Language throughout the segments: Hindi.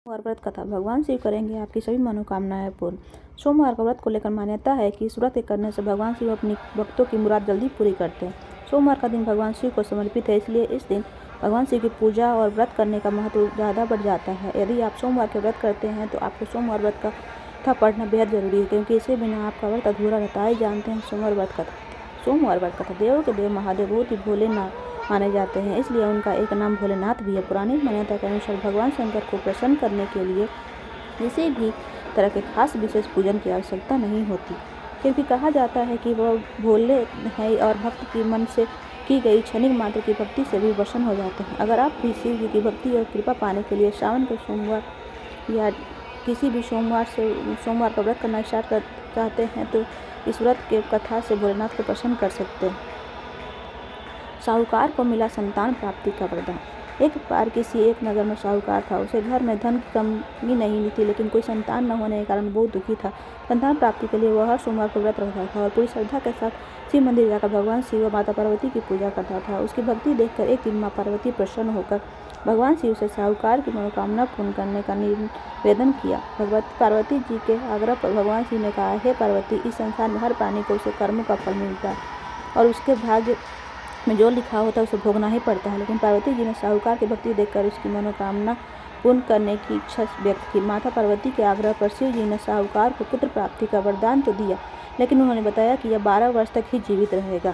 सोमवार व्रत कथा। भगवान शिव करेंगे आपकी सभी मनोकामनाएं पूर्ण। सोमवार का व्रत को लेकर मान्यता है कि इस व्रत के करने से भगवान शिव अपनी भक्तों की मुराद जल्दी पूरी करते हैं। सोमवार का दिन भगवान शिव को समर्पित है, इसलिए इस दिन भगवान शिव की पूजा और व्रत करने का महत्व ज़्यादा बढ़ जाता है। यदि आप सोमवार के व्रत करते हैं तो आपको सोमवार व्रत का कथा पढ़ना बेहद जरूरी है, क्योंकि इसके बिना आपका व्रत अधूरा रहता है। जानते हैं सोमवार व्रत कथा। सोमवार व्रत कथा। देवों के देव महादेव बहुत ही भोले माने जाते हैं, इसलिए उनका एक नाम भोलेनाथ भी है। पुरानी मान्यता के अनुसार भगवान शंकर को प्रसन्न करने के लिए किसी भी तरह के खास विशेष पूजन की आवश्यकता नहीं होती, क्योंकि कहा जाता है कि वह भोले हैं और भक्त की मन से की गई क्षणिक मात्र की भक्ति से भी प्रसन्न हो जाते हैं। अगर आप भी शिव जी की भक्ति और कृपा पाने के लिए सावन के सोमवार या किसी भी सोमवार का व्रत करना स्टार्ट कर चाहते हैं तो इस व्रत के कथा से भोलेनाथ को प्रसन्न कर सकते हैं। साहूकार को मिला संतान प्राप्ति का वरदान। एक बार किसी एक नगर में साहूकार था। उसे घर में धन की कमी नहीं थी, लेकिन कोई संतान न होने के कारण बहुत दुखी था। संतान प्राप्ति के लिए वह हर सोमवार को व्रत रखता था और पूरी श्रद्धा के साथ शिव मंदिर जाकर भगवान शिव और माता पार्वती की पूजा करता था। उसकी भक्ति देखकर एक दिन माँ पार्वती प्रसन्न होकर भगवान शिव से साहूकार की मनोकामना पूर्ण करने का निवेदन किया। पार्वती जी के आग्रह पर भगवान शिव ने कहा, हे पार्वती, इस संसार में हर प्राणी को उसके कर्मों का फल मिलता है और उसके भाग्य में जो लिखा होता है उसे भोगना ही पड़ता है। लेकिन पार्वती जी ने साहूकार की भक्ति देखकर उसकी मनोकामना पूर्ण करने की इच्छा व्यक्त की। माता पार्वती के आग्रह पर शिव जी ने साहूकार को पुत्र प्राप्ति का वरदान तो दिया, लेकिन उन्होंने बताया कि यह 12 वर्ष तक ही जीवित रहेगा।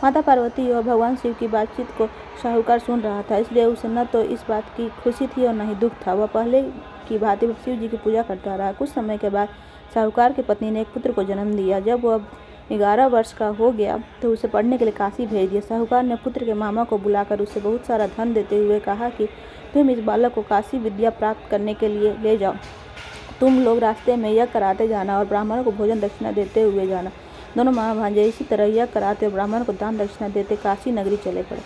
माता पार्वती और भगवान शिव की बातचीत को साहूकार सुन रहा था, इसलिए उसे न तो इस बात की खुशी थी और न ही दुख था। वह पहले की भांति शिव जी की पूजा करता रहा। कुछ समय के बाद साहूकार की पत्नी ने एक पुत्र को जन्म दिया। जब वह 11 वर्ष का हो गया तो उसे पढ़ने के लिए काशी भेज दिया। साहूकार ने पुत्र के मामा को बुलाकर उसे बहुत सारा धन देते हुए कहा कि तुम इस बालक को काशी विद्या प्राप्त करने के लिए ले जाओ। तुम लोग रास्ते में यज्ञ कराते जाना और ब्राह्मणों को भोजन दक्षिणा देते हुए जाना। दोनों मामा भांजे इसी तरह यज्ञ कराते और ब्राह्मणों को दान दक्षिणा देते काशी नगरी चले पड़े।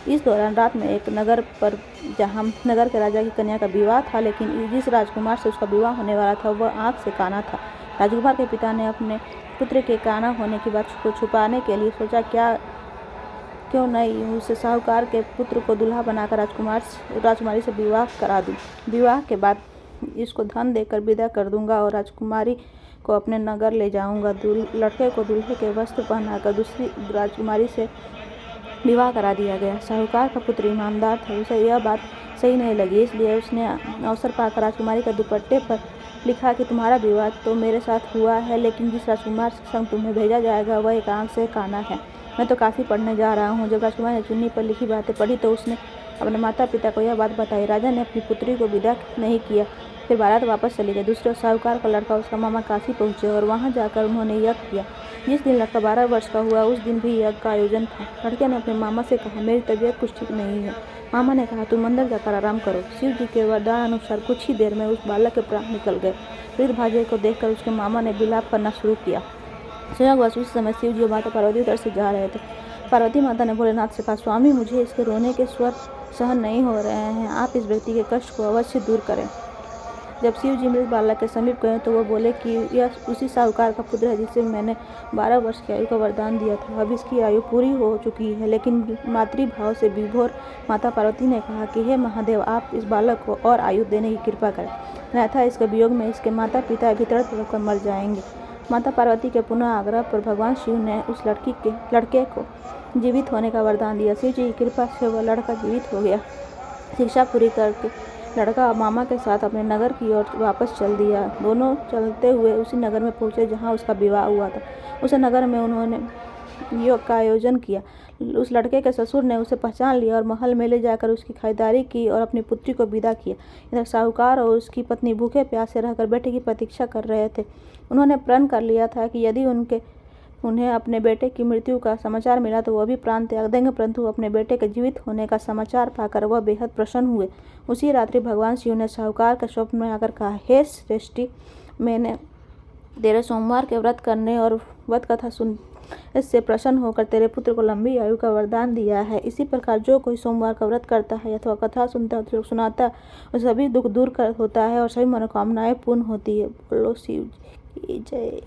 इस दौरान रात में एक नगर पर जहाँ नगर के राजा की कन्या का विवाह था, लेकिन जिस राजकुमार से उसका विवाह होने वाला था वह आँख से काना था। राजकुमार के पिता ने अपने पुत्र के काना होने की बात को छुपाने के लिए सोचा क्यों नहीं उसे साहूकार के पुत्र को दूल्हा बनाकर राजकुमारी से विवाह करा दूं। विवाह के बाद इसको धन देकर विदा कर दूंगा और राजकुमारी को अपने नगर ले जाऊंगा। लड़के को दूल्हे के वस्त्र पहनाकर दूसरी राजकुमारी से विवाह करा दिया गया। साहूकार का पुत्र ईमानदार था, उसे यह बात सही नहीं लगी, इसलिए उसने अवसर पाकर राजकुमारी के दुपट्टे पर लिखा कि तुम्हारा विवाह तो मेरे साथ हुआ है, लेकिन जिस राजकुमार के संग तुम्हें भेजा जाएगा वह एक आँख से काना है। मैं तो काशी पढ़ने जा रहा हूँ। जब राजकुमार ने चुन्नी पर लिखी बातें पढ़ी तो उसने अपने माता पिता को यह बात बताई। राजा ने अपनी पुत्री को विदा नहीं किया, फिर बारात वापस चली गई। दूसरे साहूकार का लड़का उसका मामा काशी पहुँचे और वहाँ जाकर उन्होंने यज्ञ किया। जिस दिन लड़का 12 वर्ष का हुआ उस दिन भी यज्ञ का आयोजन था। लड़के ने अपने मामा से कहा, मेरी तबीयत कुछ ठीक नहीं है। मामा ने कहा, तुम अंदर जाकर आराम करो। शिव जी के वरदान अनुसार कुछ ही देर में उस बालक के प्राण निकल गए। वृद्ध भांजे को देखकर उसके मामा ने विलाप करना शुरू किया। संयोगवश उस समय शिव जी और माता पार्वती उधर से जा रहे थे। पार्वती माता ने भोलेनाथ से कहा, स्वामी, मुझे इसके रोने के स्वर सहन नहीं हो रहे हैं, आप इस व्यक्ति के कष्ट को अवश्य दूर करें। जब शिव जी मृत बालक के समीप गए तो वो बोले कि यह उसी साहूकार का पुत्र है जिसे मैंने 12 वर्ष की आयु का वरदान दिया था। अब इसकी आयु पूरी हो चुकी है। लेकिन मातृभाव से विभोर माता पार्वती ने कहा कि हे महादेव, आप इस बालक को और आयु देने की कृपा करें, अन्यथा इसके वियोग में इसके माता पिता भी तड़प तड़प कर मर जाएंगे। माता पार्वती के पुनः आग्रह पर भगवान शिव ने उस लड़के को जीवित होने का वरदान दिया। शिव जी की कृपा से वह लड़का जीवित हो गया। शिक्षा पूरी करके लड़का मामा के साथ अपने नगर की ओर वापस चल दिया। दोनों चलते हुए उसी नगर में पहुंचे जहां उसका विवाह हुआ था। उस नगर में उन्होंने योग का आयोजन किया। उस लड़के के ससुर ने उसे पहचान लिया और महल में ले जाकर उसकी खरीदारी की और अपनी पुत्री को विदा किया। इधर साहूकार और उसकी पत्नी भूखे प्यासे रहकर बेटे की प्रतीक्षा कर रहे थे। उन्होंने प्रण कर लिया था कि यदि उन्हें अपने बेटे की मृत्यु का समाचार मिला तो वह भी प्राण त्याग देंगे, परंतु अपने बेटे के जीवित होने का समाचार पाकर वह बेहद प्रसन्न हुए। उसी रात्रि भगवान शिव ने साहूकार के स्वप्न में आकर कहा, हे श्रेष्ठी, मैंने तेरे सोमवार के व्रत करने और व्रत कथा सुन इससे प्रसन्न होकर तेरे पुत्र को लंबी आयु का वरदान दिया है। इसी प्रकार जो कोई सोमवार का व्रत करता है अथवा कथा सुनता है, सुनाता है, और सभी दुख दूर होता है और सभी मनोकामनाएं पूर्ण होती है। बोलो शिव जी की जय।